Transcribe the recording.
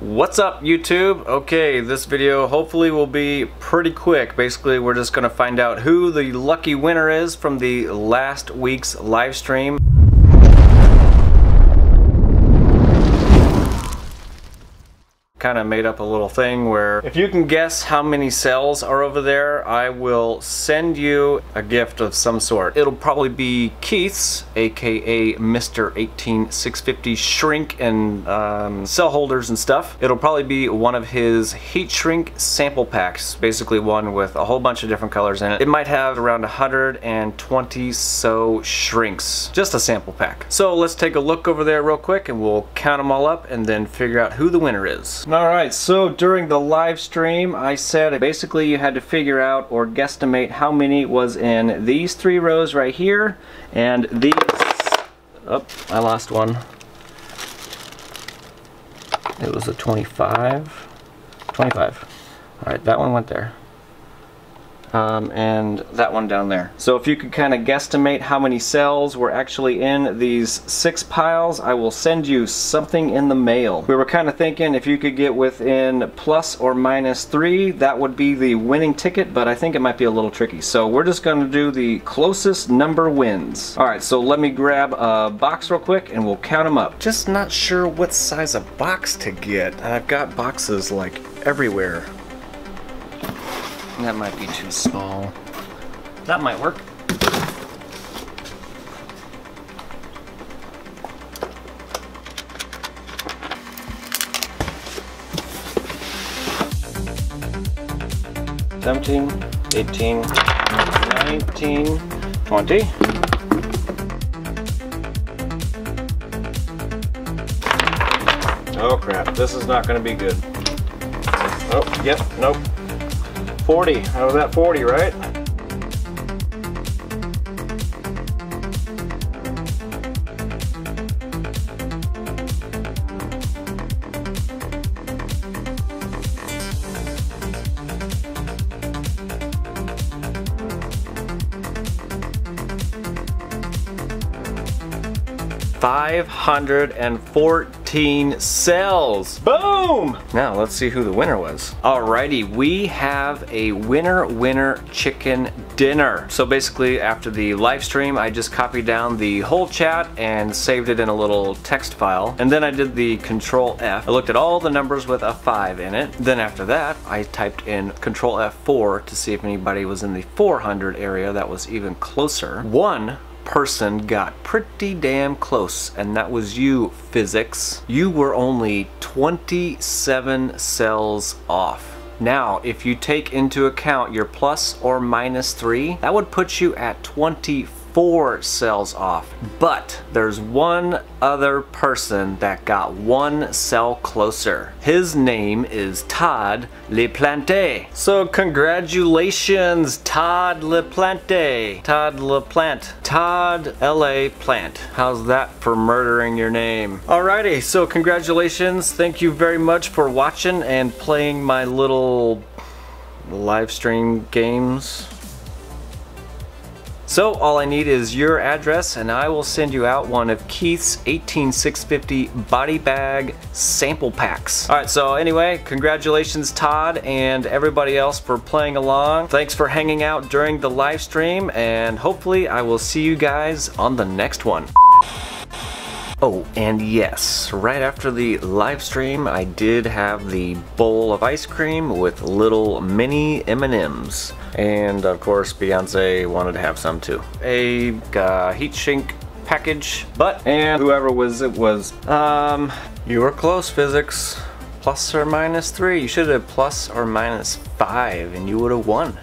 What's up, YouTube? Okay, this video hopefully will be pretty quick. Basically, we're just gonna find out who the lucky winner is from the last week's live stream. Kind of made up a little thing where if you can guess how many cells are over there, I will send you a gift of some sort. It'll probably be Keith's, aka Mr. 18650 shrink and cell holders and stuff. It'll probably be one of his heat shrink sample packs, basically one with a whole bunch of different colors in it. It might have around 120 so shrinks, just a sample pack. So let's take a look over there real quick and we'll count them all up and then figure out who the winner is. Alright, so during the live stream I said basically you had to figure out or guesstimate how many was in these three rows right here and these... Oh, I lost one. It was a 25. 25. Alright, that one went there. And that one down there. So if you could kind of guesstimate how many cells were actually in these 6 piles, I will send you something in the mail. We were kind of thinking if you could get within plus or minus 3, that would be the winning ticket, but I think it might be a little tricky. So we're just going to do the closest number wins. Alright, so let me grab a box real quick and we'll count them up. Just not sure what size of box to get. I've got boxes like everywhere. That might be too small. That might work. $17, $18, $19, $20. Oh crap, this is not going to be good. Oh, yep, nope. 40. How was that 40, right? $514 cells. Boom! Now let's see who the winner was. Alrighty, we have a winner chicken dinner. So basically after the live stream I just copied down the whole chat and saved it in a little text file, and then I did the Control F. I looked at all the numbers with a 5 in it. Then after that I typed in Control F4 to see if anybody was in the 400 area that was even closer. One person got pretty damn close, and that was you, physics. You were only 27 cells off. Now, if you take into account your plus or minus 3, that would put you at 24 cells off. But there's one other person that got 1 cell closer. His name is Todd LePlante. So congratulations, Todd LePlante. Todd LePlante. Todd L.A. Plant. How's that for murdering your name? Alrighty, so congratulations. Thank you very much for watching and playing my little live stream games. So all I need is your address and I will send you out one of Keith's 18650 body bag sample packs. Alright, so anyway, congratulations Todd and everybody else for playing along. Thanks for hanging out during the live stream, and hopefully I will see you guys on the next one. Oh, and yes, right after the live stream I did have the bowl of ice cream with little mini M&Ms. And of course Beyonce wanted to have some too. A heat shrink package, and whoever was it was, you were close, physics. Plus or minus 3. You should have plus or minus 5 and you would have won.